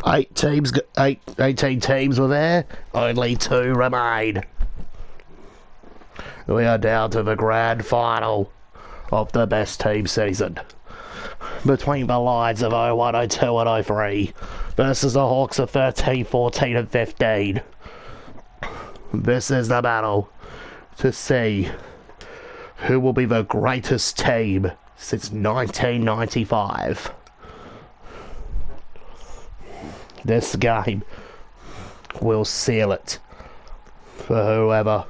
18 teams were there, only 2 remain. We are down to the grand final of the best team season. Between the Lions of 01, 02 and 03 versus the Hawks of 13, 14 and 15. This is the battle to see who will be the greatest team since 1995. This game will seal it for whoever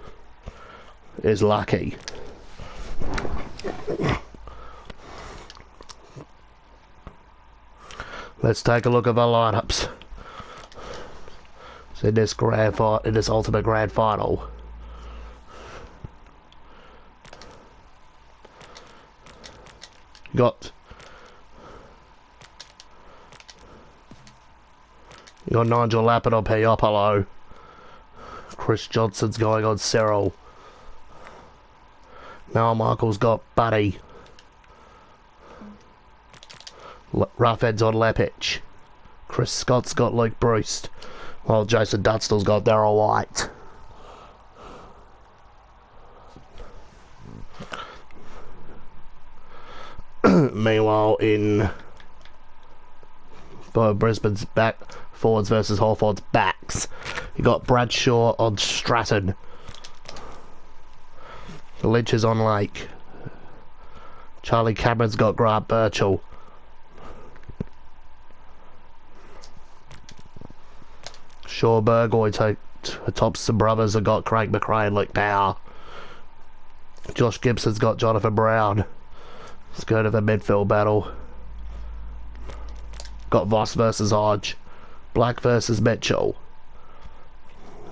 is lucky. Let's take a look at the lineups in this ultimate grand final. You got Nigel Lappin on Piopolo. Chris Johnson's going on Cyril. Noel Michael's got Buddy. Roughhead's on Lepich. Chris Scott's got Luke Bruce. While Jason Dunstall's got Darryl White. Meanwhile, in Brisbane's back forwards versus Hawthorn's backs, you got Bradshaw on Stratton. Lynch is on Lake. Charlie Cameron's got Grant Birchall. Shaw Burgoyne Thompson Brothers have got Craig McRae and Luke Power. Josh Gibson's got Jonathan Brown. Let's go to the midfield battle. Got Voss versus Hodge. Black versus Mitchell.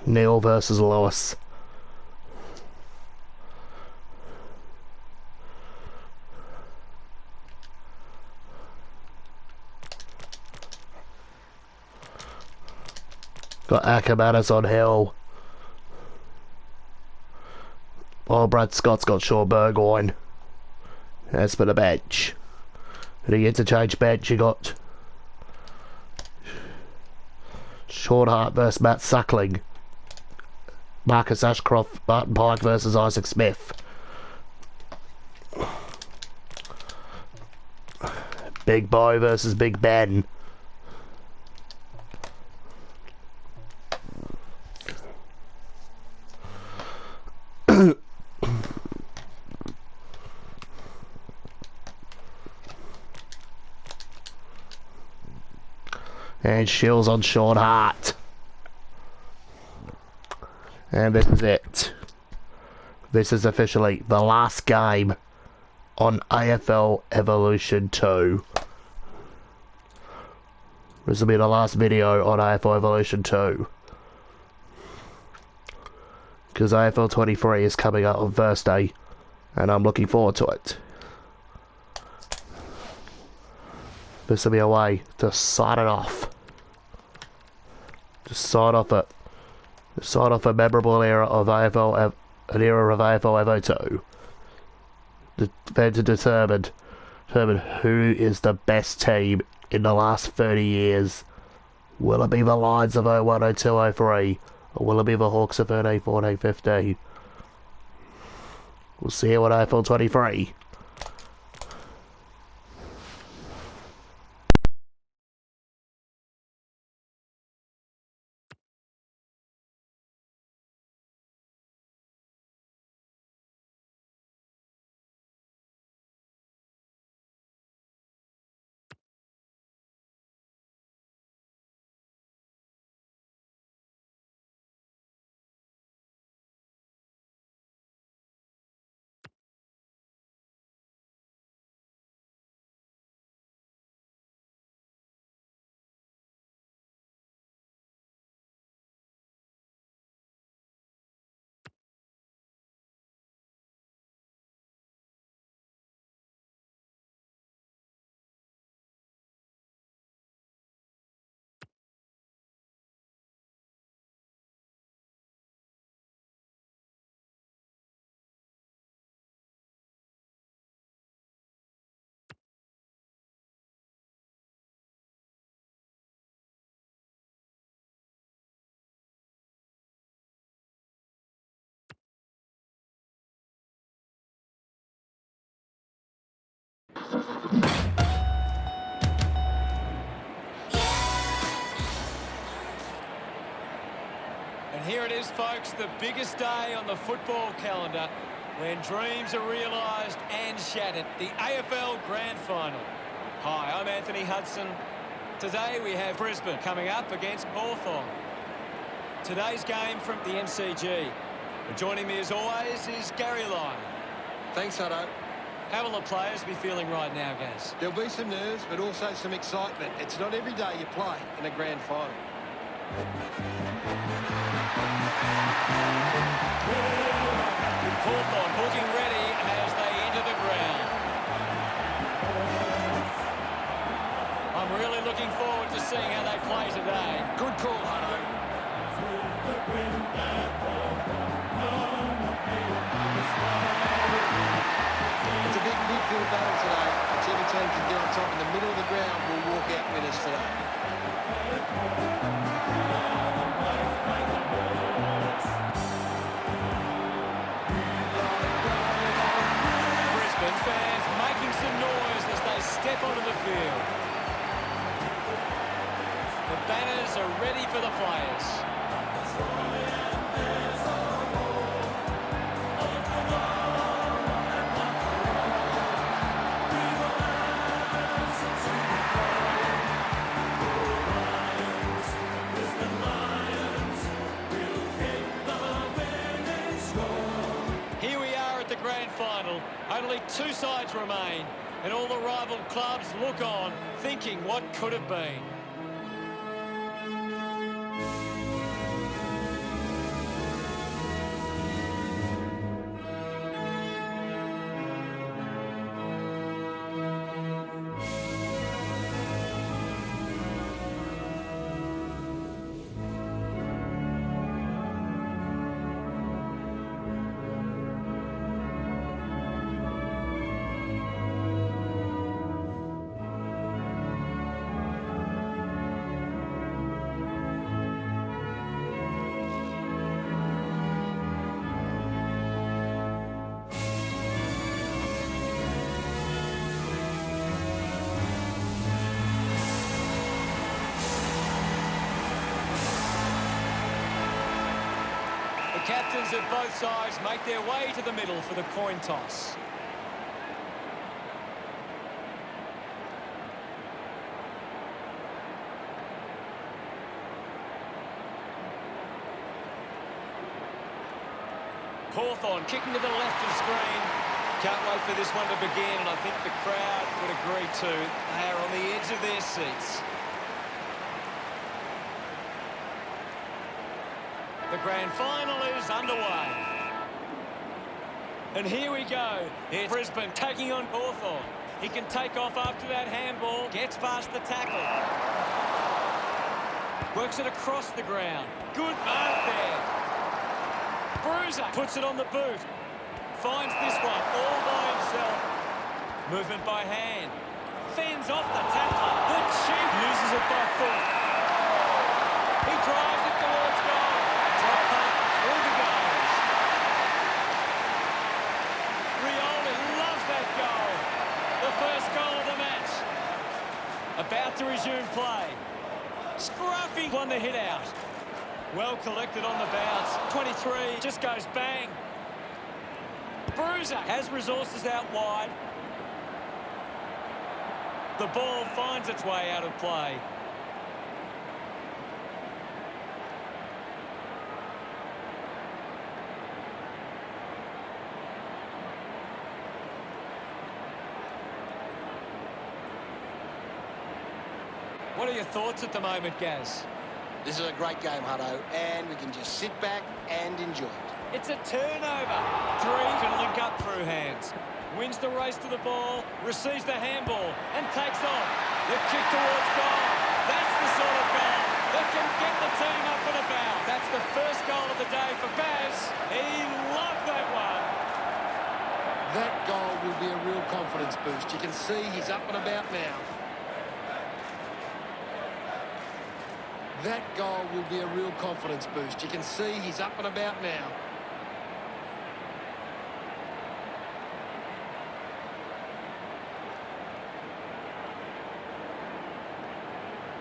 Neil versus Lewis. Got Ackermanis on Hill. Oh, Brad Scott's got Shaw Burgoyne. That's for the bench. And the interchange bench, you got Sean Hart versus Matt Suckling. Marcus Ashcroft, Martin Pike versus Isaac Smith. Big Bo versus Big Ben. And Shields on Sean Hart. And this is it. This is officially the last game on AFL Evolution 2. This will be the last video on AFL Evolution 2. Because AFL 23 is coming out on Thursday. And I'm looking forward to it. This will be a way to sign it off. To sign off a memorable era of AFL, an era of AFL Evo 2. Then to determine who is the best team in the last 30 years. Will it be the Lions of 01, 02, 03? Or will it be the Hawks of 13, 14, 15? We'll see you on AFL 23. And here it is, folks, the biggest day on the football calendar when dreams are realised and shattered. The AFL Grand Final. Hi, I'm Anthony Hudson. Today we have Brisbane coming up against Hawthorn. Today's game from the MCG. And joining me as always is Gary Lyon. Thanks, Hutto. How will the players be feeling right now, Gaz? There'll be some nerves, but also some excitement. It's not every day you play in a grand final. Hawthorn looking ready as they enter the ground. I'm really looking forward to seeing how they play today. Good call, Hutto. It's a big midfield battle today. Whichever team can get on top in the middle of the ground will walk out winners today. Brisbane fans making some noise as they step onto the field. The banners are ready for the players. Here we are at the grand final. Only two sides remain, and all the rival clubs look on, thinking what could have been. The captains of both sides make their way to the middle for the coin toss. Hawthorn kicking to the left of screen. Can't wait for this one to begin, and I think the crowd would agree too. They are on the edge of their seats. The grand final is underway. And here we go. It's Brisbane taking on Hawthorn. He can take off after that handball. Gets past the tackle. Works it across the ground. Good mark there. Bruiser puts it on the boot. Finds this one all by himself. Movement by hand. Fends off the tackler. The Chief uses it by foot. He drives it towards goal. Through the goals. Rioli loves that goal. The first goal of the match. About to resume play. Scruffy won the hit out. Well collected on the bounce. 23 just goes bang. Bruiser has resources out wide. The ball finds its way out of play. What are your thoughts at the moment, Gaz? This is a great game, Hutto, and we can just sit back and enjoy it. It's a turnover. Three can link up through hands. Wins the race to the ball, receives the handball, and takes off. The kick towards goal. That's the sort of goal that can get the team up and about. That's the first goal of the day for Baz. He loved that one. That goal will be a real confidence boost. You can see he's up and about now. That goal will be a real confidence boost. You can see he's up and about now.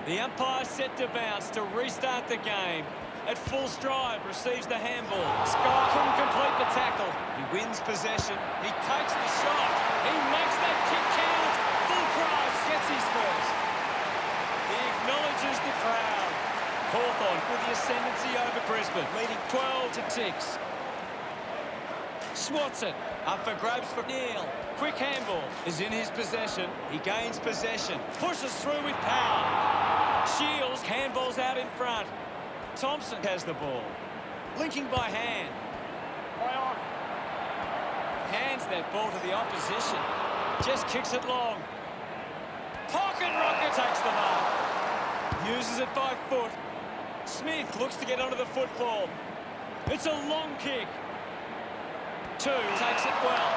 The umpire set to bounce to restart the game. At full stride, receives the handball. Scott couldn't complete the tackle. He wins possession. He takes the shot. He makes that kick count. Full prize gets his first. He acknowledges the crowd. Hawthorn with the ascendancy over Brisbane, leading 12-6. Swatson up for grabs for Neil. Quick handball is in his possession. He gains possession. Pushes through with power. Shields handballs out in front. Thompson has the ball. Linking by hand. Hands that ball to the opposition. Just kicks it long. Pocket rocket takes the mark. Uses it by foot. Smith looks to get onto the football. It's a long kick. Two takes it well.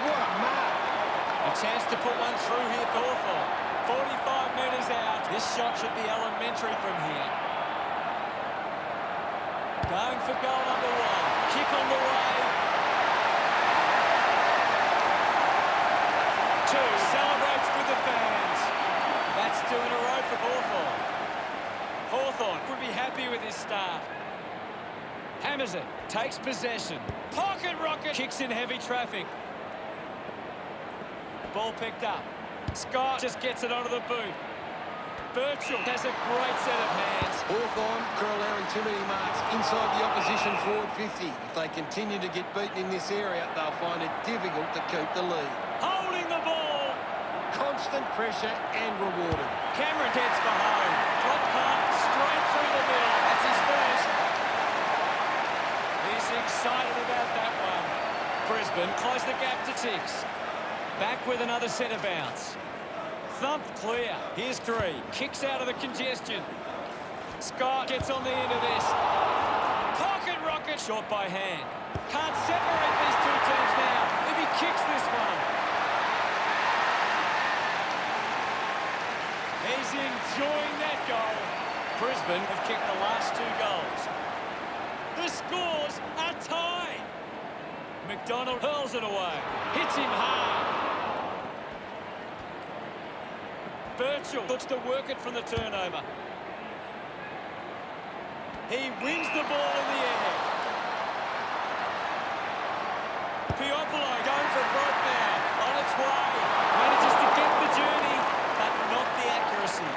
What a mark. A chance to put one through here for Hawthorn. 45 metres out. This shot should be elementary from here. Going for goal number one. Kick on the way. Two celebrates with the fans. That's two in a row for Hawthorn. Hawthorn would be happy with his start. Hammers it. Takes possession. Pocket rocket. Kicks in heavy traffic. Ball picked up. Scott just gets it onto the boot. Birchall has a great set of hands. Hawthorn are allowing too many marks inside the opposition forward 50. If they continue to get beaten in this area, they'll find it difficult to keep the lead. Holding the ball. Constant pressure and rewarded. Cameron heads for home. Drop punt straight through the middle. That's his first. He's excited about that one. Brisbane close the gap to 6. Back with another centre bounce. Thumped clear. Here's 3. Kicks out of the congestion. Scott gets on the end of this. Pocket rocket. Short by hand. Can't separate these two teams now if he kicks this one. He's enjoying that goal. Brisbane have kicked the last 2 goals. The scores are tied. McDonald hurls it away. Hits him hard. Birchall looks to work it from the turnover. He wins the ball in the air. Piopolo going for broke now. On its way. Manages to get the journey, but not the accuracy.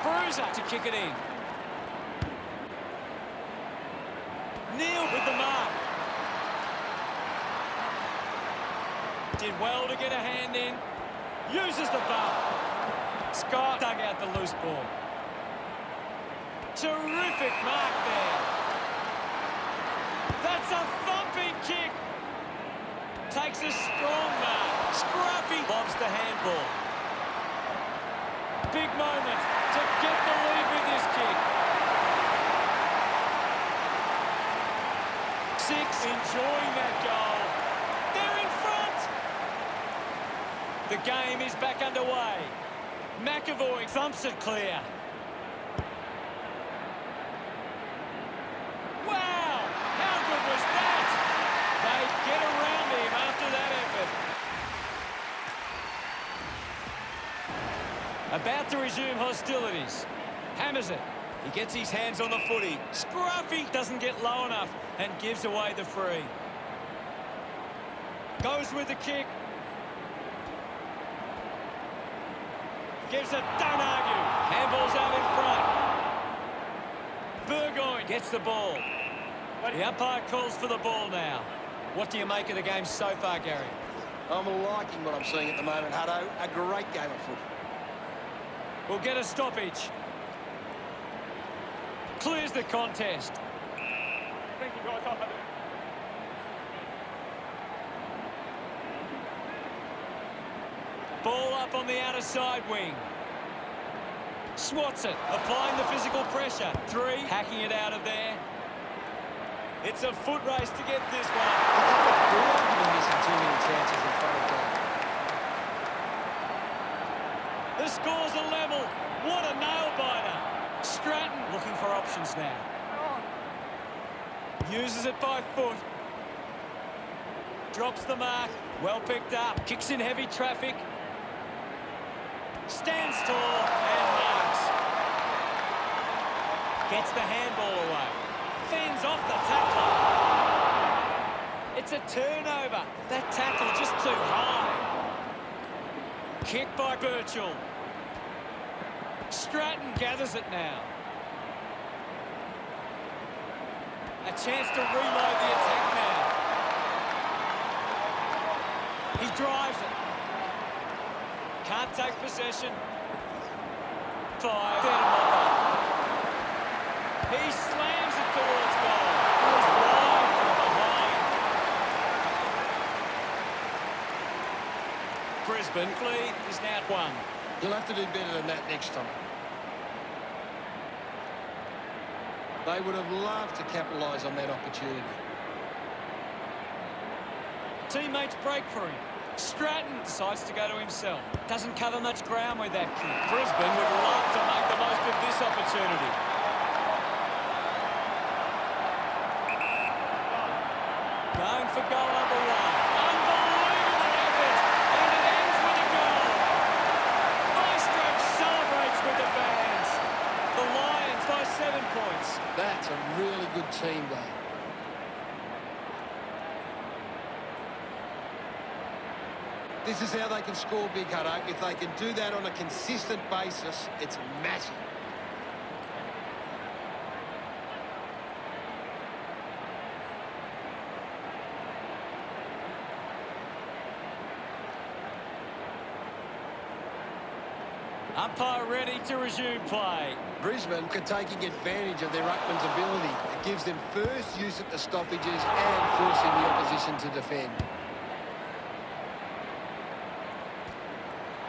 Bruiser to kick it in. Neil with the mark. Did well to get a hand in. Uses the bump. Scott dug out the loose ball. Terrific mark there. That's a thumping kick. Takes a strong mark. Scruffy lobs the handball. Big moment to get the lead with this kick. 6 enjoying that goal. They're in front. The game is back underway. McAvoy thumps it clear. Wow! How good was that? They get around him after that effort. About to resume hostilities. Hammers it. He gets his hands on the footy. Scruffy doesn't get low enough and gives away the free. Goes with the kick. Gives it, don't argue. Handball's out in front. Burgoyne gets the ball. The umpire calls for the ball now. What do you make of the game so far, Gary? I'm liking what I'm seeing at the moment, Hutto. A great game of footy. We'll get a stoppage. Clears the contest. Thank you, guys. Ball up on the outer side wing. Swats it, applying the physical pressure. 3, hacking it out of there. It's a foot race to get this one. They've been missing too many chances in front of goal. The score's a level. What a nail-biter. Stratton looking for options now. Uses it by foot. Drops the mark. Well picked up. Kicks in heavy traffic. Stands tall and Gets the handball away. Fends off the tackler. It's a turnover. That tackle just too high. Kick by Birchall. Stratton gathers it now. A chance to reload the attack now. He drives it. Can't take possession. Five. He slams it towards goal. It was wide from behind. Brisbane lead is now 1. You'll have to do better than that next time. They would have loved to capitalise on that opportunity. Teammates break for him. Stratton decides to go to himself. Doesn't cover much ground with that kick. Brisbane would love to make the most of this opportunity. Going for goal number 1. Unbelievable effort. And it ends with a goal. Maestro celebrates with the fans. The Lions by 7 points. That's a really good team goal. This is how they can score big, Hutto. If they can do that on a consistent basis, it's massive. Umpire ready to resume play. Brisbane are taking advantage of their ruckman's ability. It gives them first use at the stoppages and forcing the opposition to defend.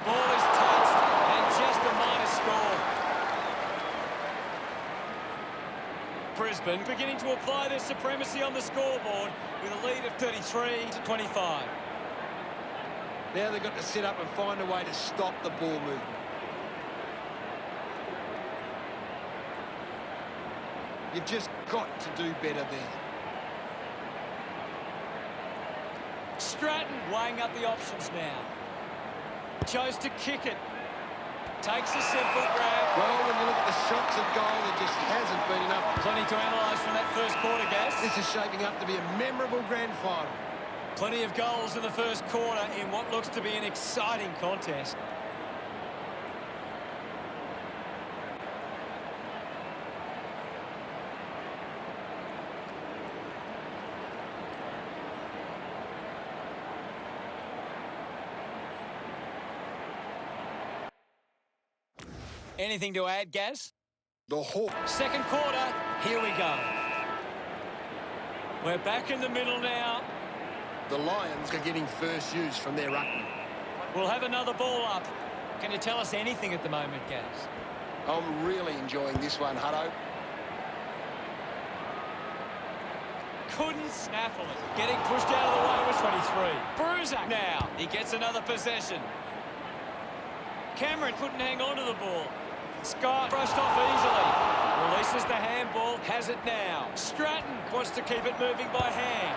Ball is touched and just a minor score. Brisbane beginning to apply their supremacy on the scoreboard with a lead of 33-25. Now they've got to sit up and find a way to stop the ball movement. You've just got to do better there. Stratton weighing up the options now. Chose to kick it. Takes a simple grab. Well, when you look at the shots at goal, there just hasn't been enough. Plenty to analyse from that first quarter, Gas. This is shaping up to be a memorable grand final. Plenty of goals in the first quarter in what looks to be an exciting contest. Anything to add, Gaz? The Hawks. Second quarter, here we go. We're back in the middle now. The Lions are getting first use from their ruckman. We'll have another ball up. Can you tell us anything at the moment, Gaz? I'm really enjoying this one, Hutto. Couldn't snaffle it. Getting pushed out of the way was 23. Bruiser now. He gets another possession. Cameron couldn't hang on to the ball. Scott brushed off easily. Releases the handball. Has it now. Stratton wants to keep it moving by hand.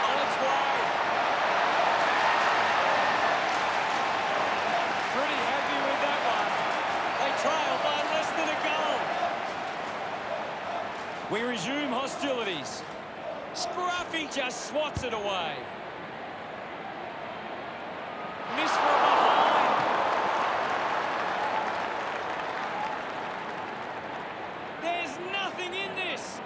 On its way. Pretty happy with that one. They trail by less than a goal. We resume hostilities. Scruffy just swats it away. Miss from behind. There's nothing in this.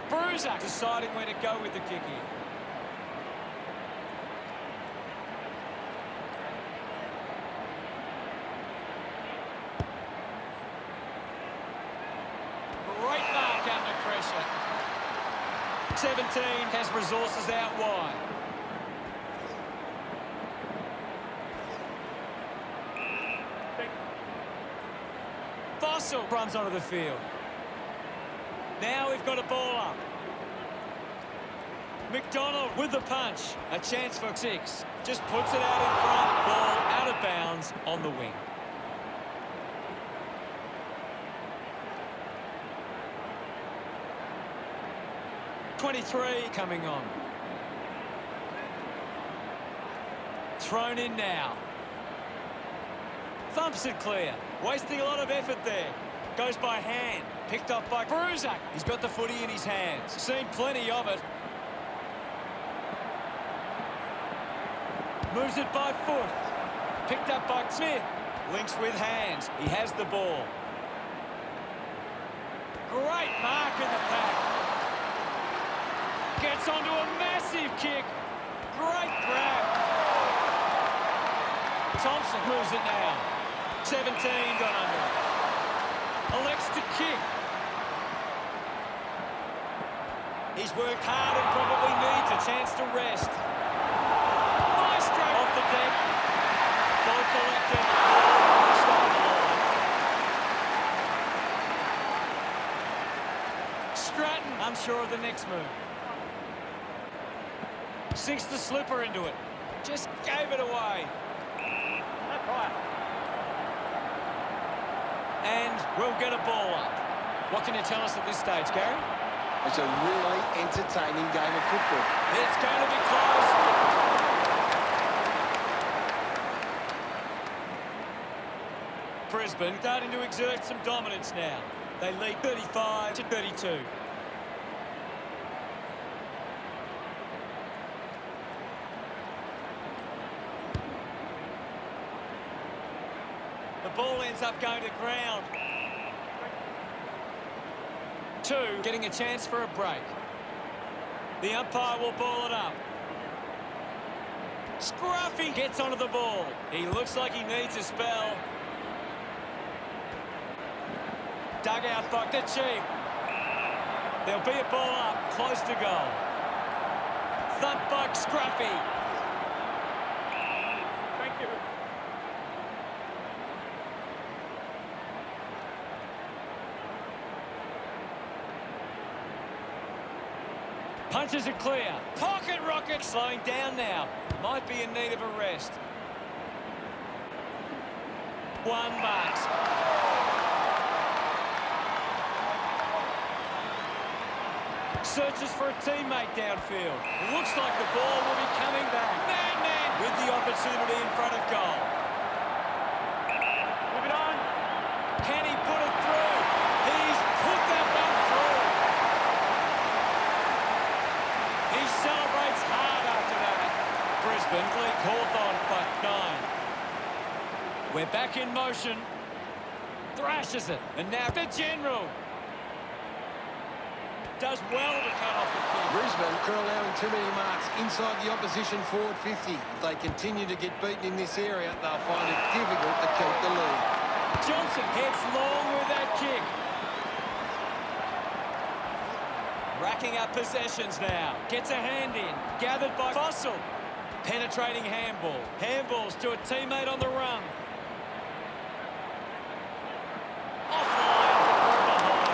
Bruiser deciding where to go with the kick here. Great mark under pressure. 17 has resources out wide. Fossil runs onto the field. Now we've got a ball up. McDonald with the punch. A chance for 6. Just puts it out in front. Ball out of bounds on the wing. .23 coming on. Thrown in now. Thumps it clear. Wasting a lot of effort there. Goes by hand. Picked up by Bruiser. He's got the footy in his hands. Seen plenty of it. Moves it by foot. Picked up by Smith. Links with hands. He has the ball. Great mark in the pack. Gets onto a massive kick. Great grab. Thompson moves it now. 17 got under it. Elects to kick. He's worked hard and probably needs a chance to rest. Nice straight off the deck. Ball collected. Stratton unsure of the next move. Sinks the slipper into it. Just gave it away. And we'll get a ball up. What can you tell us at this stage, Gary? It's a really entertaining game of football. It's going to be close. Brisbane starting to exert some dominance now. They lead 35-32. The ball ends up going to ground. 2 getting a chance for a break. The umpire will ball it up. Scruffy gets onto the ball. He looks like he needs a spell. Dug out by the Chief. There'll be a ball up, close to goal. Thump by Scruffy. Thank you. Punches it clear. Pocket rocket slowing down now. Might be in need of a rest. 1 marks. Searches for a teammate downfield. Looks like the ball will be coming back. Man with the opportunity in front of goal. Move it on. Can he put it through? He's put that one through. He celebrates hard after that. Brisbane lead Hawthorn by 9. We're back in motion. Thrashes it. And now the general. Does well to cut off the kick. Brisbane are allowing too many marks inside the opposition forward 50. If they continue to get beaten in this area, they'll find it difficult to keep the lead. Johnson heads long with that kick. Racking up possessions now. Gets a hand in. Gathered by Fossil. Penetrating handball. Handballs to a teammate on the run. Offline. Behind.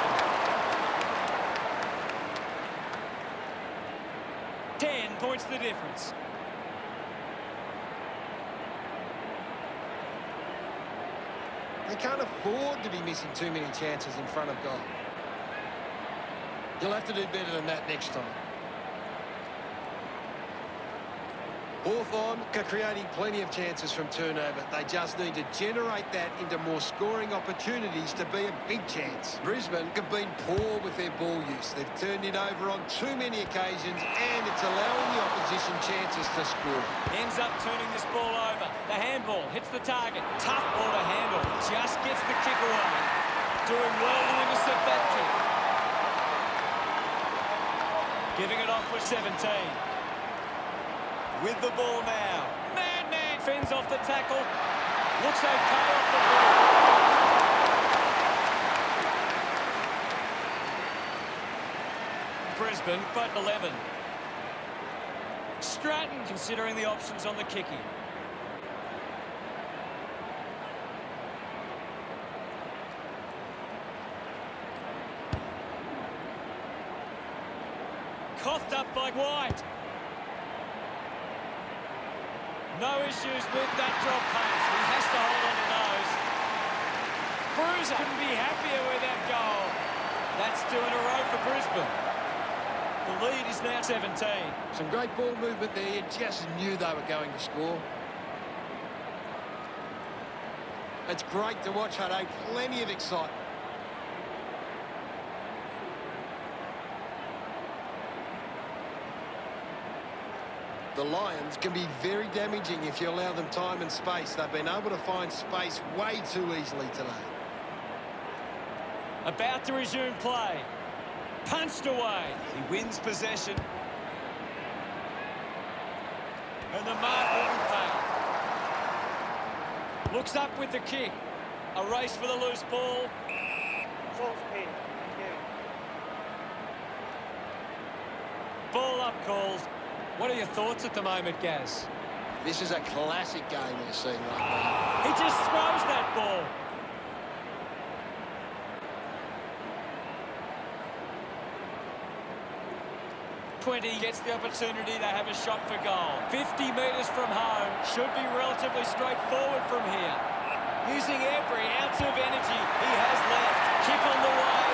10 points the difference. They can't afford to be missing too many chances in front of goal. You'll have to do better than that next time. Hawthorn are creating plenty of chances from turnover. They just need to generate that into more scoring opportunities to be a big chance. Brisbane have been poor with their ball use. They've turned it over on too many occasions, and it's allowing the opposition chances to score. Ends up turning this ball over. The handball hits the target. Tough ball to handle. Just gets the kick away. Doing well to intercept that kick. Giving it off for 17. With the ball now. Man fends off the tackle. Looks okay off the ball. Brisbane, but 11. Stratton considering the options on the kicking. Coughed up by White. No issues with that drop pass. He has to hold on to those. Bruiser couldn't be happier with that goal. That's 2 in a row for Brisbane. The lead is now 17. Some great ball movement there. You just knew they were going to score. It's great to watch, Hutto. Plenty of excitement. The Lions can be very damaging if you allow them time and space. They've been able to find space way too easily today. About to resume play. Punched away. He wins possession. And the mark will be paid. Looks up with the kick. A race for the loose ball. False pin. Thank you. Ball up calls. What are your thoughts at the moment, Gaz? This is a classic game we're seeing right now. He just throws that ball. Gets the opportunity to have a shot for goal. 50 metres from home. Should be relatively straightforward from here. Using every ounce of energy he has left. Kick on the way.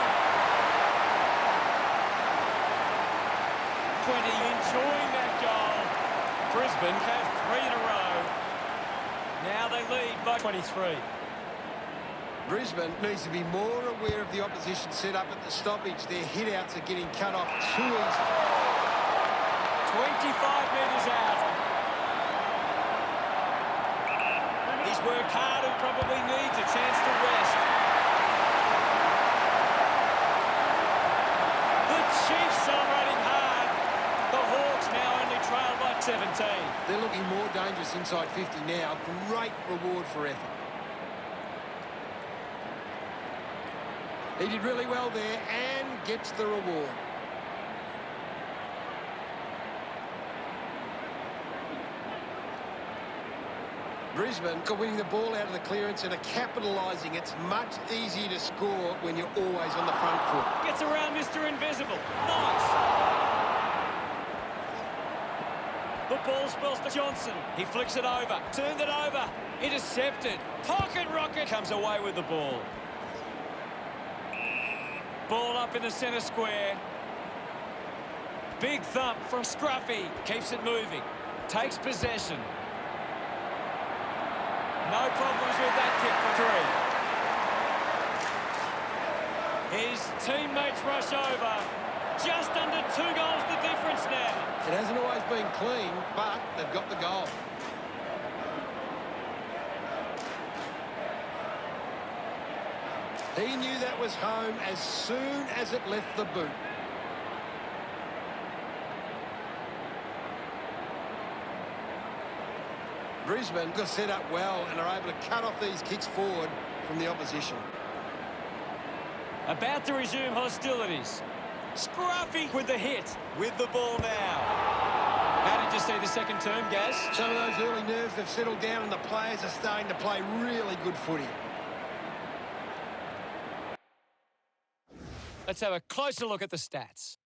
20 enjoying that goal. Brisbane have 3 in a row. Now they lead by 23. Brisbane needs to be more aware of the opposition set up at the stoppage. Their hit-outs are getting cut off too easily. 25 metres out. He's worked hard and probably needs a chance to rest. The Chiefs are running hard. The Hawks now only trail by 17. They're looking more dangerous inside 50 now. Great reward for effort. He did really well there and gets the reward. Brisbane are winning the ball out of the clearance and are capitalising. It's much easier to score when you're always on the front foot. Gets around Mr. Invisible. Nice. The ball spills to Johnson. He flicks it over. Turned it over. Intercepted. Pocket rocket comes away with the ball. Ball up in the centre square. Big thump from Scruffy. Keeps it moving. Takes possession. No problems with that kick for 3. His teammates rush over. Just under 2 goals the difference now. It hasn't always been clean, but they've got the goal. He knew that was home as soon as it left the boot. Brisbane got set up well and are able to cut off these kicks forward from the opposition. About to resume hostilities. Scruffy with the hit. With the ball now. How did you see the second term, Gaz? Some of those early nerves have settled down and the players are starting to play really good footy. Let's have a closer look at the stats.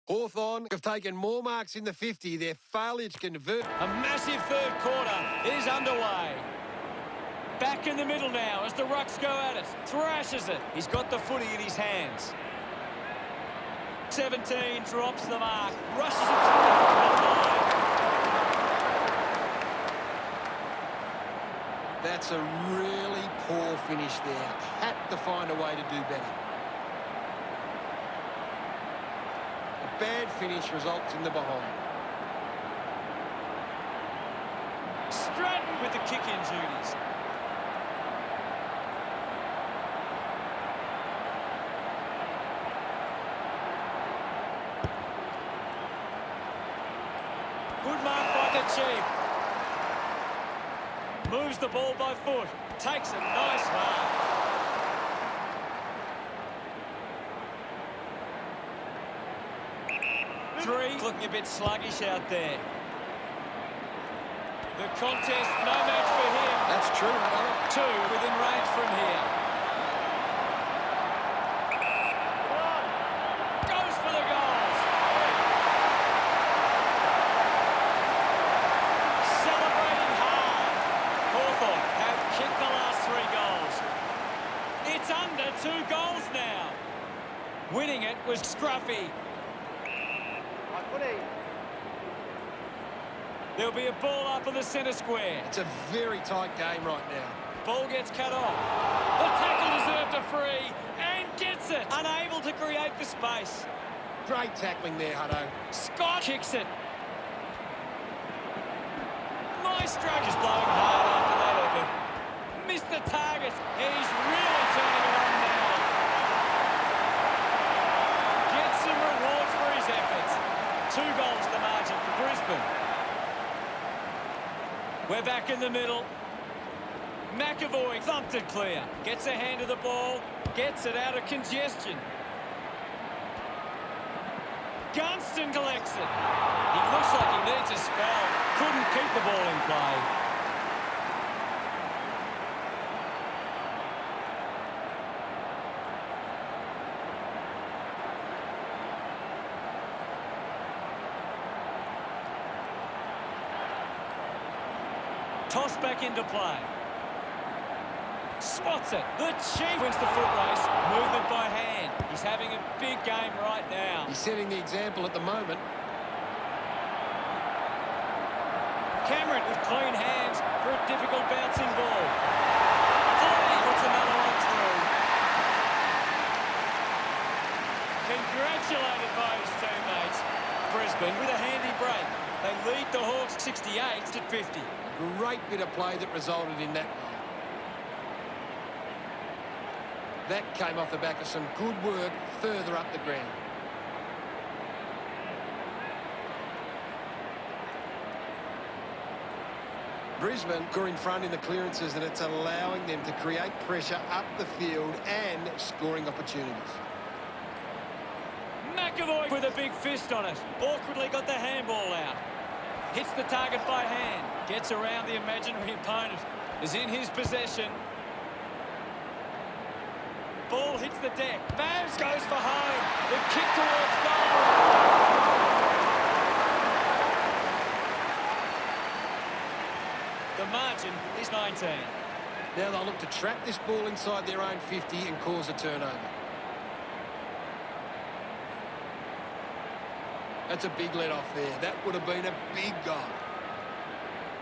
Hawthorn have taken more marks in the 50. Their failure to convert. A massive third quarter is underway. Back in the middle now as the Rucks go at it. Thrashes it. He's got the footy in his hands. 17 drops the mark. Rushes it through the line. That's a really poor finish there. Had to find a way to do better. Bad finish results in the behind. Stratton with the kick-in duties. Good mark by the Chief. Moves the ball by foot. Takes a nice mark. Looking a bit sluggish out there. The contest, no match for him. That's true. 2 within range from here. Goes for the goals. Celebrating hard. Hawthorn have kicked the last 3 goals. It's under 2 goals now. Winning it was Scruffy. There'll be a ball up in the centre square. It's a very tight game right now. Ball gets cut off. The tackle deserved a free and gets it. Unable to create the space. Great tackling there, Hutto. Scott kicks it. Maestro just blowing hard after that effort. Missed the target. He's really turning it on now. Gets some rewards for his efforts. 2 goals the margin for Brisbane. We're back in the middle. McAvoy thumped it clear. Gets a hand of the ball. Gets it out of congestion. Gunston collects it. He looks like he needs a spell. Couldn't keep the ball in play. Toss back into play. Spots it. The Chief wins the foot race. Movement by hand. He's having a big game right now. He's setting the example at the moment. Cameron with clean hands for a difficult bouncing ball. Flea puts another one through. Congratulated by his teammates. Brisbane with a handy break. They lead the Hawks 68-50. Great bit of play that resulted in that goal. That came off the back of some good work further up the ground. Brisbane are in front in the clearances, and it's allowing them to create pressure up the field and scoring opportunities. McAvoy with a big fist on it. Awkwardly got the handball out. Hits the target by hand. Gets around the imaginary opponent. Is in his possession. Ball hits the deck. Mavs goes for home. The kick towards goal. The margin is 19. Now they'll look to trap this ball inside their own 50 and cause a turnover. That's a big let off there. That would have been a big goal.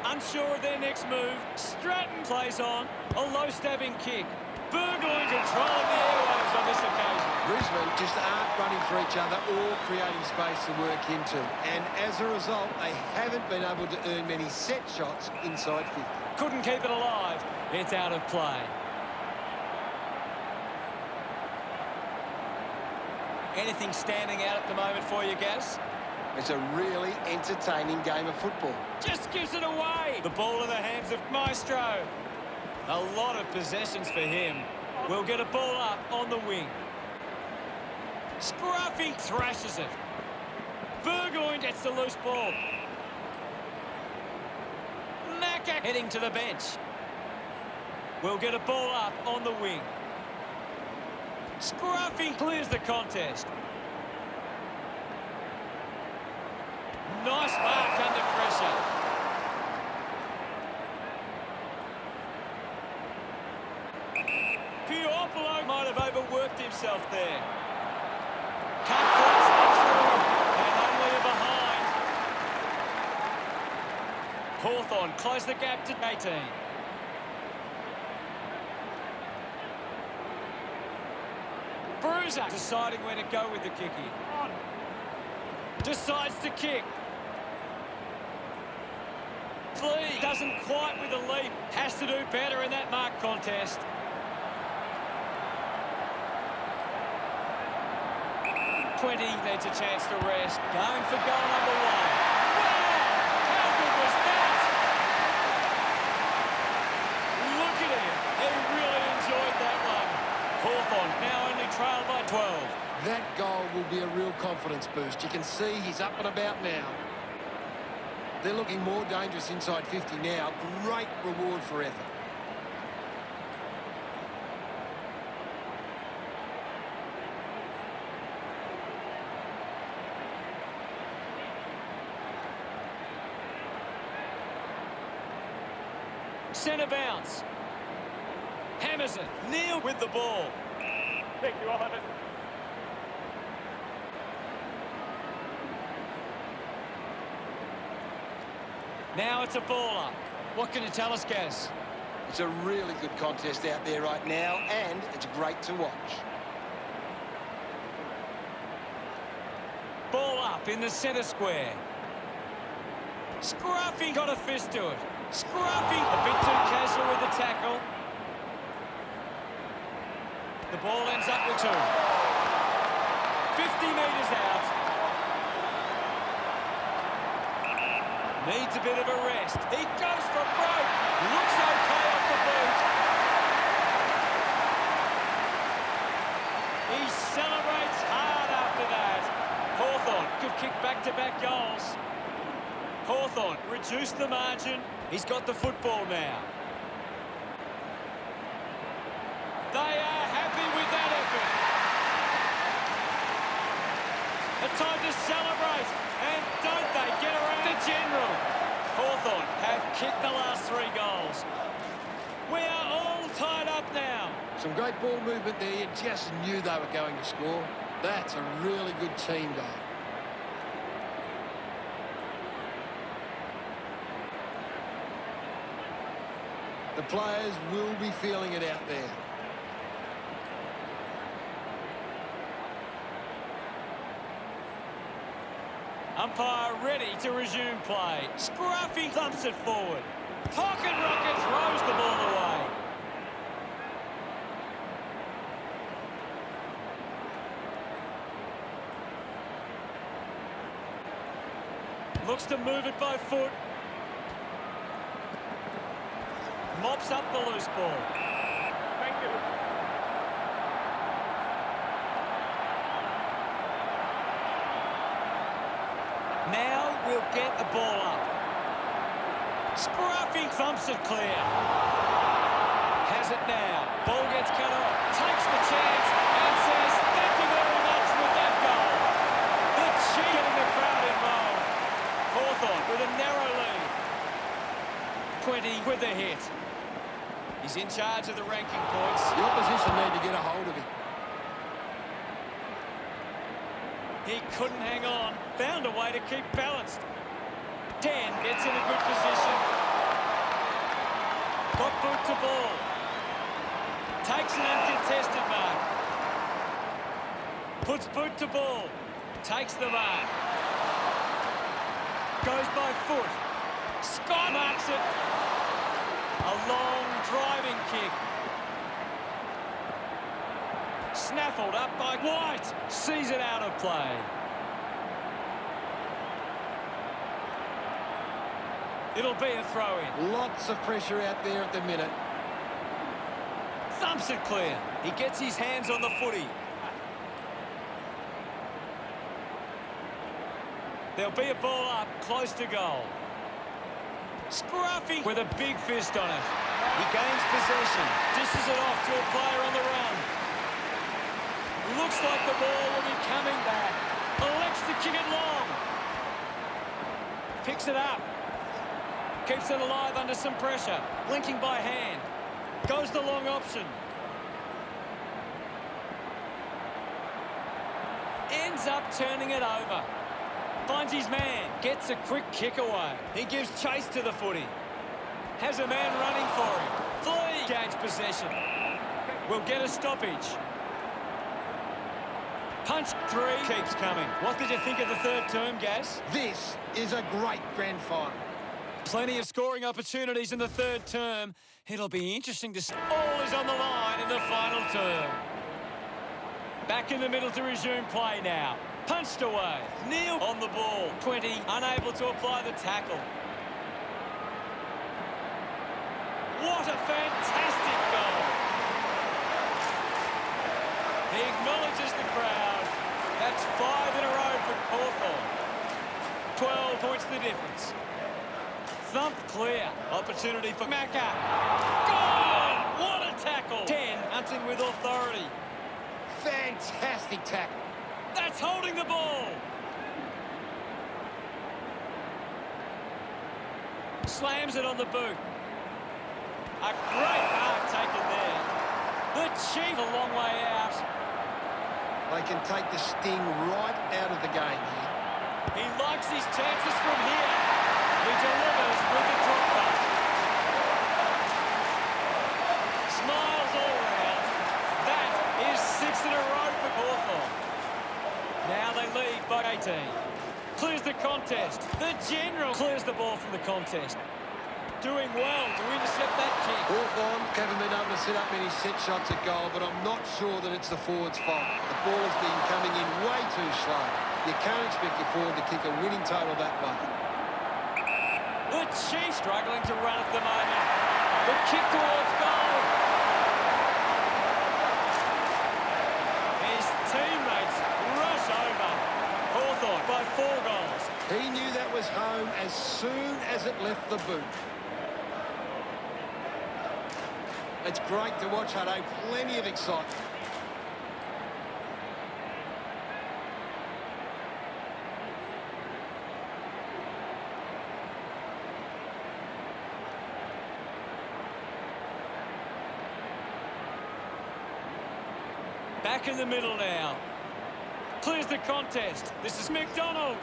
Unsure of their next move. Stratton plays on. A low stabbing kick. Burgoyne controlling the airwaves on this occasion. Brisbane just aren't running for each other or creating space to work into. And as a result, they haven't been able to earn many set shots inside 50. Couldn't keep it alive. It's out of play. Anything standing out at the moment for you, Gaz? It's a really entertaining game of football. Just gives it away. The ball in the hands of Maestro. A lot of possessions for him. We'll get a ball up on the wing. Scruffy thrashes it. Burgoyne gets the loose ball. Naka heading to the bench. We'll get a ball up on the wing. Scruffy clears the contest. Nice mark under pressure. Puopolo might have overworked himself there. Can't cross it through, and only a behind. Hawthorn close the gap to 18. Bruiser deciding where to go with the kicking. Decides to kick. Flea doesn't quite with the leap. Has to do better in that mark contest. Needs a chance to rest. Going for goal number 1. Wow! How good was that? Look at him. He really enjoyed that one. Hawthorn now only trailed by 12. That goal will be a real confidence boost. You can see he's up and about now. They're looking more dangerous inside 50 now. Great reward for effort. Centre bounce. Hammers it. Neil with the ball. Thank you, Ivan. Now it's a ball up. What can you tell us, Gaz? It's a really good contest out there right now, and it's great to watch. Ball up in the centre square. Scruffy got a fist to it. Scruffy a bit too casual with the tackle. The ball ends up with 2. 50 metres out. Needs a bit of a rest. He goes for broke. Looks okay off the boot. He celebrates hard after that. Hawthorn could kick back-to-back goals. Hawthorn reduced the margin. He's got the football now. They are happy with that effort. A time to celebrate. And don't they get around the general? Hawthorn have kicked the last 3 goals. We are all tied up now. Some great ball movement there. You just knew they were going to score. That's a really good team goal. The players will be feeling it out there. Umpire ready to resume play. Scruffy thumps it forward. Pocket Rocket throws the ball away. Looks to move it by foot. Mops up the loose ball. Thank you. Now we'll get a ball up. Scruffy thumps it clear. Has it now. Ball gets cut off. Takes the chance and says, thank you very much with that goal. The cheat getting the crowd involved. Hawthorn with a narrow lead. 20 with the hit. He's in charge of the ranking points. The opposition need to get a hold of him. He couldn't hang on. Found a way to keep balanced. 10 gets in a good position. Got boot to ball. Takes an uncontested mark. Puts boot to ball. Takes the mark. Goes by foot. Scott marks it. A long driving kick. Snaffled up by White. Sees it out of play. It'll be a throw-in. Lots of pressure out there at the minute. Thumps it clear. He gets his hands on the footy. There'll be a ball up, close to goal. Scruffy with a big fist on it. He gains possession. Dishes it off to a player on the run. Looks like the ball will be coming back. Elects to kick it long. Picks it up. Keeps it alive under some pressure. Linking by hand. Goes the long option. Ends up turning it over. Finds his man. Gets a quick kick away. He gives chase to the footy. Has a man running for him. Flea gains possession. Will get a stoppage. Punch 3 keeps coming. What did you think of the third term, Gaz? This is a great grand final. Plenty of scoring opportunities in the third term. It'll be interesting to see. All is on the line in the final term. Back in the middle to resume play now. Punched away. Neil on the ball. 20, unable to apply the tackle. What a fantastic goal. He acknowledges the crowd. That's 5 in a row for Hawthorn. 12 points the difference. Thump clear. Opportunity for Macca. Gone! What a tackle. 10, hunting with authority. Fantastic tackle. That's holding the ball. Slams it on the boot. A great mark taken there. The Chief a long way out. They can take the sting right out of the game here. He likes his chances from here. He delivers with the drop back. by 18. Clears the contest. The general clears the ball from the contest. Doing well to intercept that kick. Hawthorn haven't been able to set up many set shots at goal, but I'm not sure that it's the forward's fault. The ball has been coming in way too slow. You can't expect your forward to kick a winning total that way. The Chiefs struggling to run at the moment. The kick towards goal. His teammates rush over. Hawthorn by 4 goals. He knew that was home as soon as it left the boot. It's great to watch, Hutto. Plenty of excitement. Back in the middle now. Clears the contest. This is McDonald.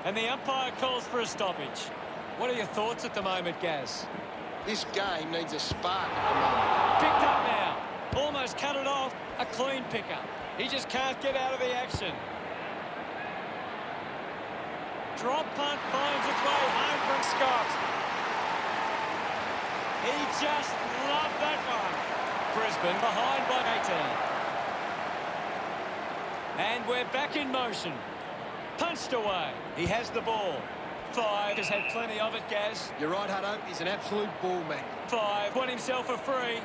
And the umpire calls for a stoppage. What are your thoughts at the moment, Gaz? This game needs a spark at the moment. Picked up now. Almost cut it off. A clean pickup. He just can't get out of the action. Drop punt finds its way home from Scott. He just loved that one. Brisbane behind by 18. And we're back in motion. Punched away. He has the ball. 5 has had plenty of it, Gaz. You're right, Hutto. He's an absolute ball man. 5 won himself a free.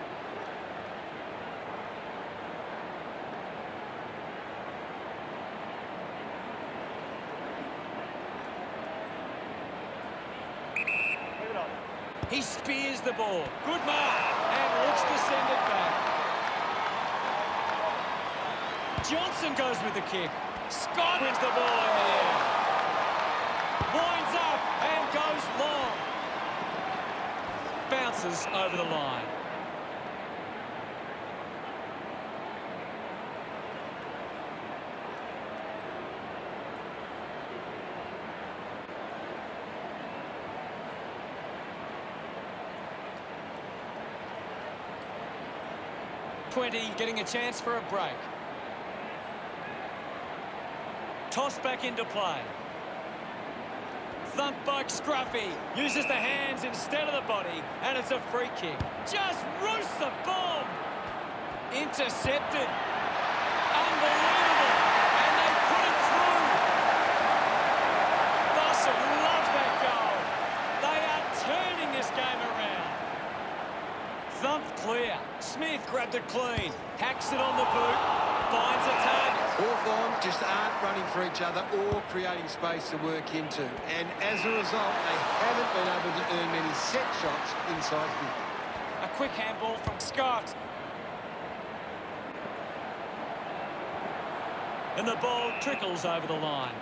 Leave it on. He spears the ball. Good mark. And looks to send it back. Johnson goes with the kick. Scott wins the ball in the air. Winds up and goes long. Bounces over the line. Getting a chance for a break. Toss back into play. Thump by Scruffy. Uses the hands instead of the body. And it's a free kick. Just roosts the bomb. Intercepted. Unbelievable. And they put it through. Bossum loves that goal. They are turning this game around. Thumped clear. Smith grabbed it clean. Hacks it on the boot. Finds a target. Hawthorn just aren't running for each other or creating space to work into. And as a result, they haven't been able to earn many set shots inside 50. A quick handball from Scott. And the ball trickles over the line.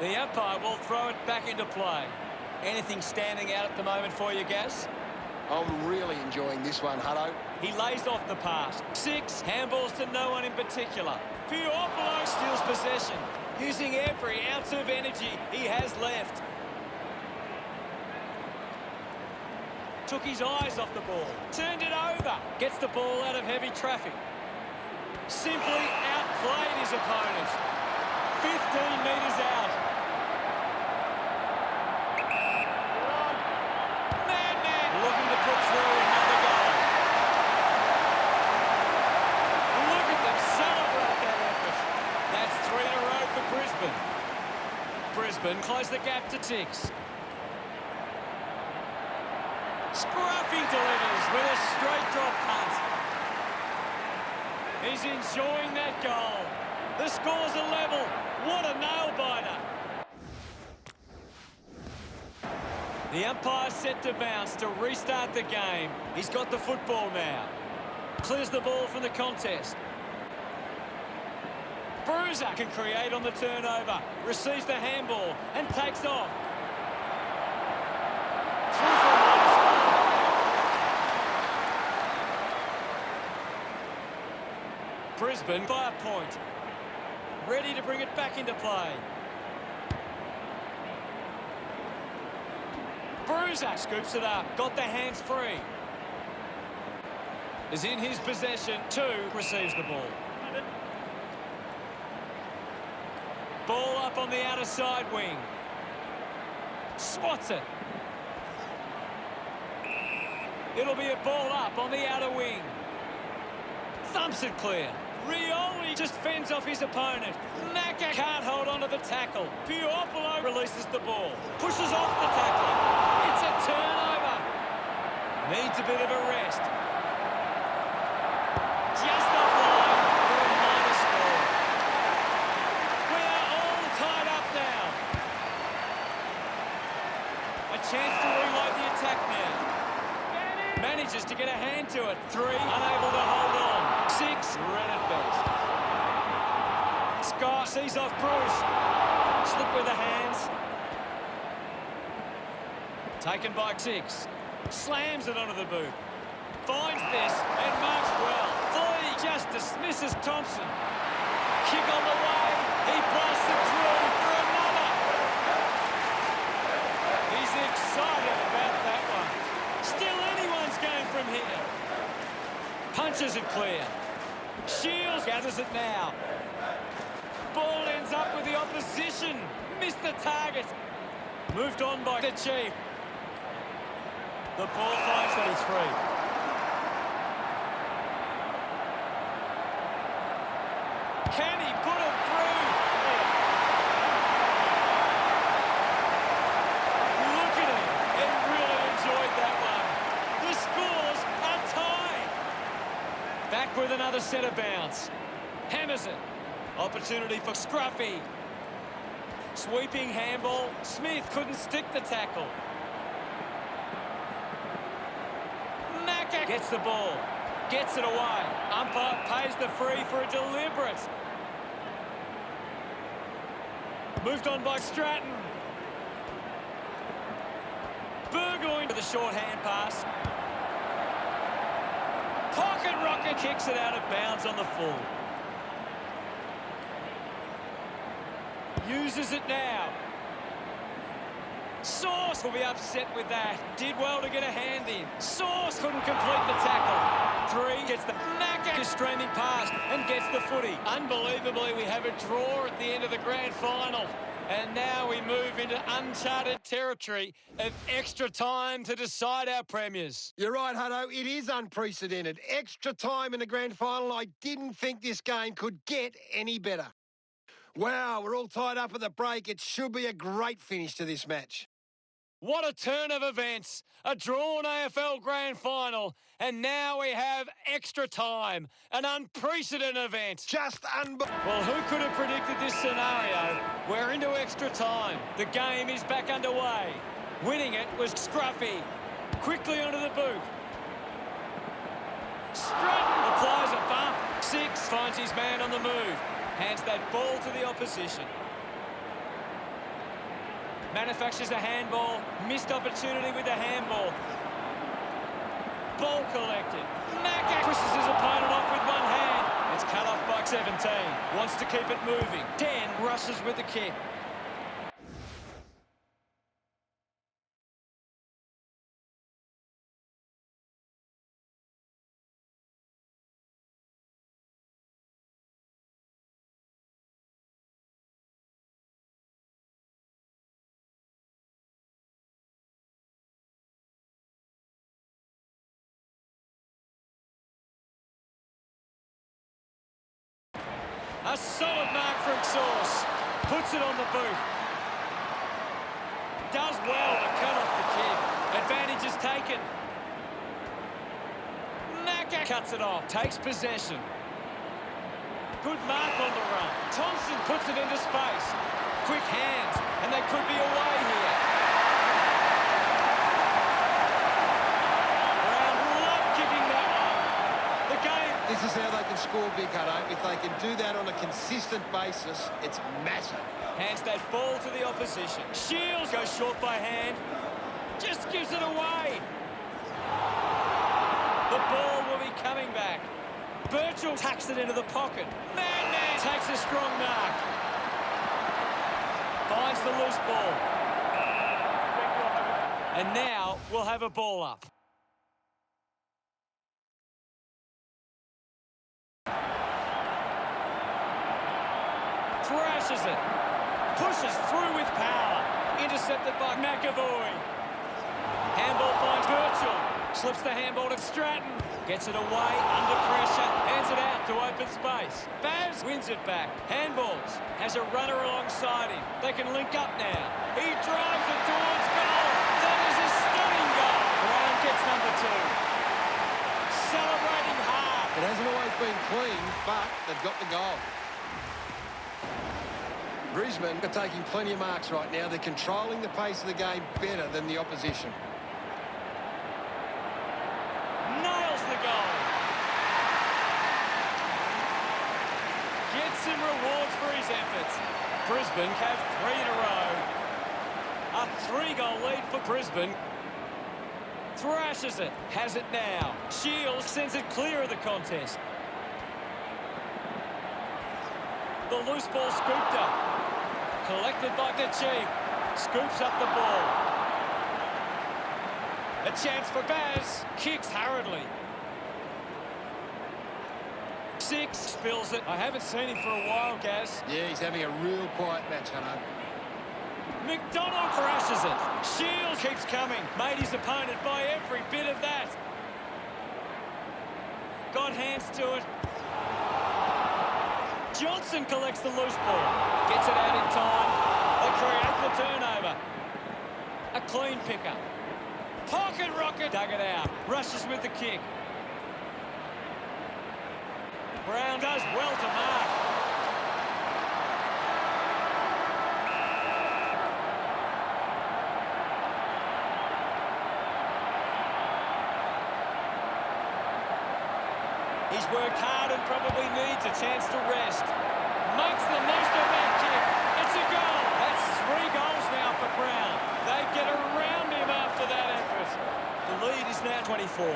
The umpire will throw it back into play. Anything standing out at the moment for you, Gaz? I'm really enjoying this one, Hutto. He lays off the pass. 6 handballs to no one in particular. Fiopolo steals possession, using every ounce of energy he has left. Took his eyes off the ball. Turned it over. Gets the ball out of heavy traffic. Simply outplayed his opponent. 15 metres out. Madman looking to put through another goal. Look at them celebrate that effort. That's 3 in a row for Brisbane. Brisbane close the gap to 6. Scruffy delivers with a straight drop punt. He's enjoying that goal. The score's a level. What a nail-biter. The umpire set to bounce to restart the game. He's got the football now. Clears the ball from the contest. Bruiser can create on the turnover. Receives the handball and takes off. Through for a minus one. Brisbane by a point. Ready to bring it back into play. Bruiser scoops it up. Got the hands free. Is in his possession. 2 receives the ball. Ball up on the outer side wing. Swats it. It'll be a ball up on the outer wing. Thumps it clear. Rioli just fends off his opponent. Naka can't hold on to the tackle. Puopolo releases the ball. Pushes off the tackle. It's a turnover. Needs a bit of a rest. Just offline for a minor score. We are all tied up now. A chance to reload the attack now. Manages to get a hand to it. 3, unable to hold on. 6, red at best. Scott sees off Bruce. Slip with the hands. Taken by 6. Slams it onto the boot. Finds this and marks well. Flea just dismisses Thompson. Kick on the way. He blasts it through for another. He's excited about that one. Still anyone's game from here. Punches it clear. Shields gathers it now. Ball ends up with the opposition. Missed the target. Moved on by the Chief. The ball finds 33. Can he put it through? Look at him. He really enjoyed that one. The scores are tied. Back with another centre bounce. Hammers it. Opportunity for Scruffy. Sweeping handball. Smith couldn't stick the tackle. Naka gets the ball. Gets it away. Umpire pays the free for a deliberate. Moved on by Stratton. Burgoyne to the short hand pass. Pocket rocket kicks it out of bounds on the full. Uses it now. Sauce will be upset with that. Did well to get a hand in. Sauce couldn't complete the tackle. 3 gets the Naka streaming past and gets the footy. Unbelievably, we have a draw at the end of the grand final. And now we move into uncharted territory of extra time to decide our premiers. You're right, Hutto. It is unprecedented. Extra time in the grand final. I didn't think this game could get any better. Wow, we're all tied up at the break. It should be a great finish to this match. What a turn of events. A drawn AFL grand final. And now we have extra time. An unprecedented event. Just unbelievable. Well, who could have predicted this scenario? We're into extra time. The game is back underway. Winning it was Scruffy. Quickly onto the boot. Stratton applies a bump. 6 finds his man on the move. Hands that ball to the opposition. Manufactures a handball. Missed opportunity with the handball. Ball collected. Naka pushes his opponent off with one hand. It's cut off by 17. Wants to keep it moving. 10 rushes with the kick. A solid mark from Sauce. Puts it on the boot. Does well to cut off the kick. Advantage is taken. Naka cuts it off. Takes possession. Good mark on the run. Thompson puts it into space. Quick hands, and they could be away here. Brown love kicking that one. The game. This is how they can score big, Hutto. If they can do that on a consistent basis, it's massive. Hands that ball to the opposition. Shields goes short by hand. Just gives it away. The ball will be coming back. Birchall tucks it into the pocket. Man takes a strong mark. Finds the loose ball. And now we'll have a ball up. Thrashes it. Pushes through with power. Intercepted by McAvoy. Handball finds Birchall. Slips the handball to Stratton. Gets it away under pressure. Hands it out to open space. Baz wins it back. Handballs. Has a runner alongside him. They can link up now. He drives it towards goal. That is a stunning goal. Brown gets number 2. Celebrating hard. It hasn't always been clean, but they've got the goal. Brisbane are taking plenty of marks right now. They're controlling the pace of the game better than the opposition. Nails the goal. Gets some rewards for his efforts. Brisbane have 3 in a row. A 3-goal lead for Brisbane. Thrashes it. Has it now. Shields sends it clear of the contest. The loose ball scooped up. Collected by the Chief. Scoops up the ball. A chance for Baz. Kicks hurriedly. 6 spills it. I haven't seen him for a while, Gaz. Yeah, he's having a real quiet match, Hunter. McDonald thrashes it. Shields keeps coming. Made his opponent by every bit of that. Got hands to it. Johnson collects the loose ball. Gets it out in time. They create the turnover. A clean pickup. Pocket rocket. Dug it out. Rushes with the kick. Brown does well to mark. He's worked hard and probably needs a chance to rest. Makes the most of that kick. It's a goal. That's 3 goals now for Brown. They get around him after that effort. The lead is now 24.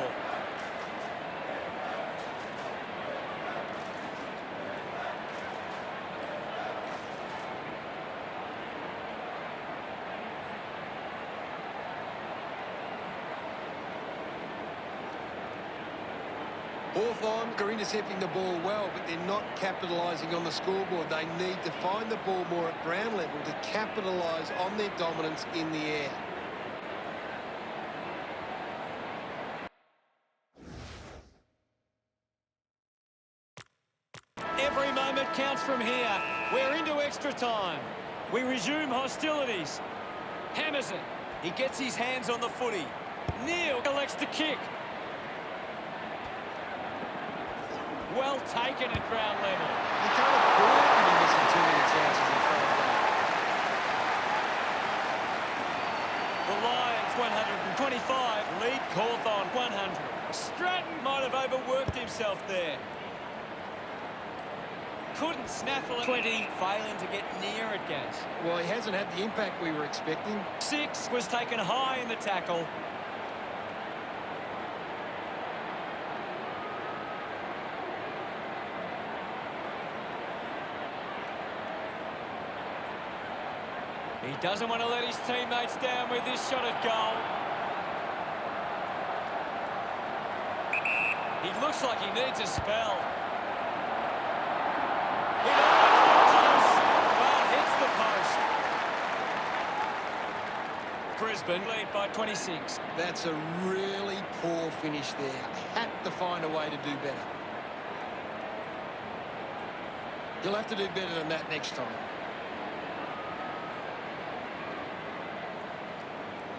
Hawthorn are intercepting the ball well, but they're not capitalising on the scoreboard. They need to find the ball more at ground level to capitalise on their dominance in the air. Every moment counts from here. We're into extra time. We resume hostilities. Hammers it. He gets his hands on the footy. Neal collects the kick. Well taken at ground level. You can't afford to be missing too many chances in front of that. The Lions 125 lead Hawthorn 100. Stratton might have overworked himself there. Couldn't snaffle at 20, failing to get near it, Gaz. Well, he hasn't had the impact we were expecting. 6 was taken high in the tackle. He doesn't want to let his teammates down with this shot at goal. He looks like he needs a spell. He close, but hits the post. Brisbane lead by 26. That's a really poor finish there. Had to find a way to do better. He'll have to do better than that next time.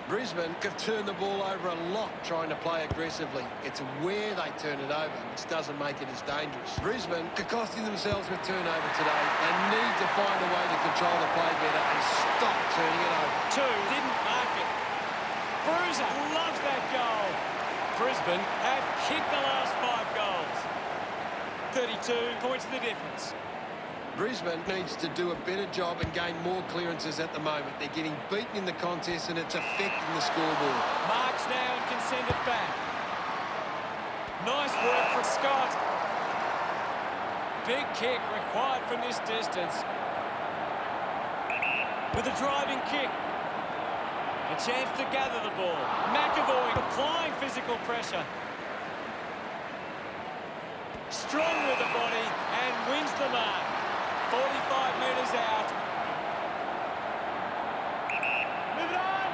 Brisbane have turned the ball over a lot trying to play aggressively. It's where they turn it over which doesn't make it as dangerous. Brisbane are costing themselves with turnover today. They need to find a way to control the play better and stop turning it over. 2 didn't mark it. Bruiser loves that goal. Brisbane have kicked the last 5 goals. 32 points the difference. Brisbane needs to do a better job and gain more clearances at the moment. They're getting beaten in the contest and it's affecting the scoreboard. Marks now and can send it back. Nice work from Scott. Big kick required from this distance. With a driving kick. A chance to gather the ball. McAvoy applying physical pressure. Strong with the body and wins the mark. 45 metres out. Move it on.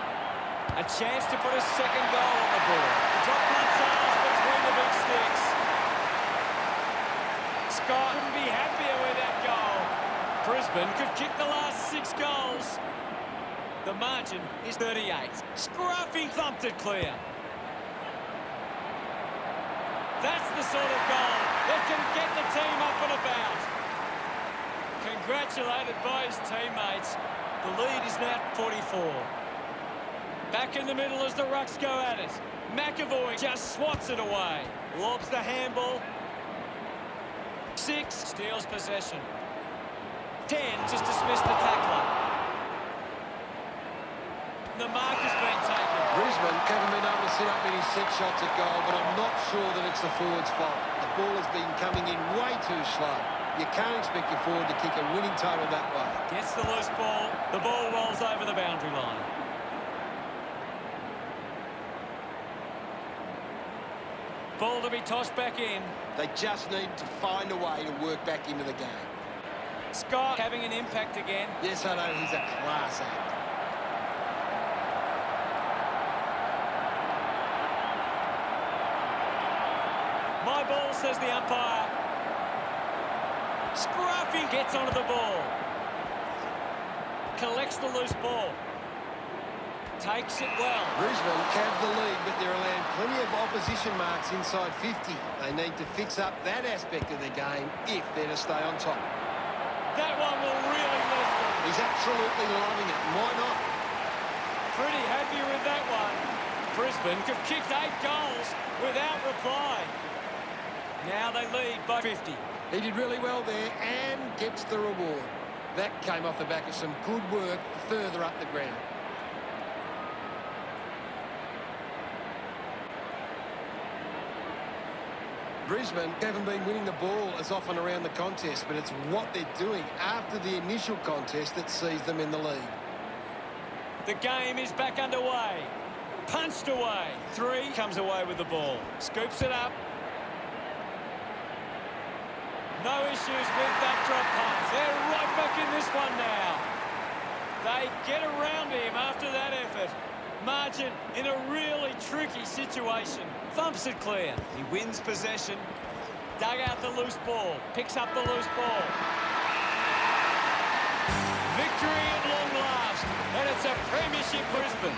A chance to put a second goal on the board. Drop Mansell's between the big sticks. Scott couldn't be happier with that goal. Brisbane could kick the last 6 goals. The margin is 38. Scruffy thumped it clear. That's the sort of goal that can get the team up and about. Congratulated by his teammates. The lead is now 44. Back in the middle as the Rucks go at it. McAvoy just swats it away. Lobs the handball. 6 steals possession. 10 just dismissed the tackler. The mark has been taken. Brisbane haven't been able to set up many set shots at goal, but I'm not sure that it's the forward's fault. The ball has been coming in way too slow. You can't expect your forward to kick a winning total that way. Gets the loose ball. The ball rolls over the boundary line. Ball to be tossed back in. They just need to find a way to work back into the game. Scott having an impact again. Yes, I know he's a class act. My ball, says the umpire. Scruffy gets onto the ball. Collects the loose ball. Takes it well. Brisbane have the lead, but they're allowing plenty of opposition marks inside 50. They need to fix up that aspect of the game if they're to stay on top. That one will really lift them. He's absolutely loving it. Why not? Pretty happy with that one. Brisbane have kicked 8 goals without reply. Now they lead by 50. He did really well there and gets the reward. That came off the back of some good work further up the ground. Brisbane haven't been winning the ball as often around the contest, but it's what they're doing after the initial contest that sees them in the lead. The game is back underway. Punched away. 3 comes away with the ball. Scoops it up. No issues with that drop punt. They're right back in this one now. They get around him after that effort. Margin in a really tricky situation. Thumps it clear. He wins possession. Dug out the loose ball. Picks up the loose ball. Victory at long last. And it's a premiership Brisbane.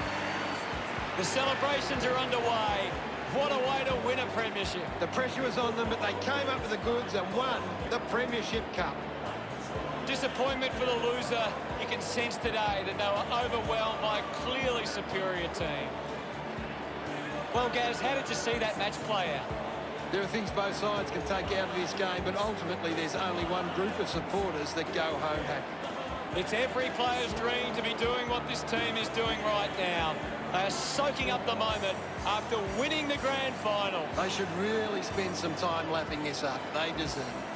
The celebrations are underway. What a way to win a premiership. The pressure was on them, but they came up with the goods and won the Premiership Cup. Disappointment for the loser. You can sense today that they were overwhelmed by a clearly superior team. Well, Gaz, how did you see that match play out? There are things both sides can take out of this game, but ultimately there's only one group of supporters that go home happy. It's every player's dream to be doing what this team is doing right now. They are soaking up the moment after winning the grand final. They should really spend some time lapping this up. They deserve it.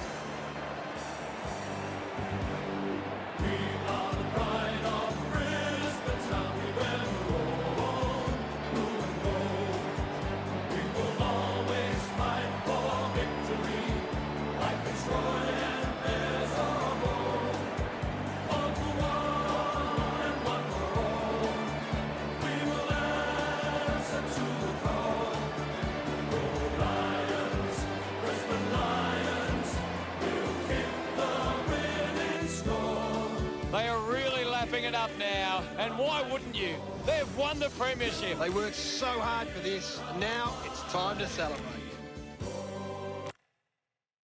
They are really lapping it up now, and why wouldn't you? They've won the premiership. They worked so hard for this, and now it's time to celebrate.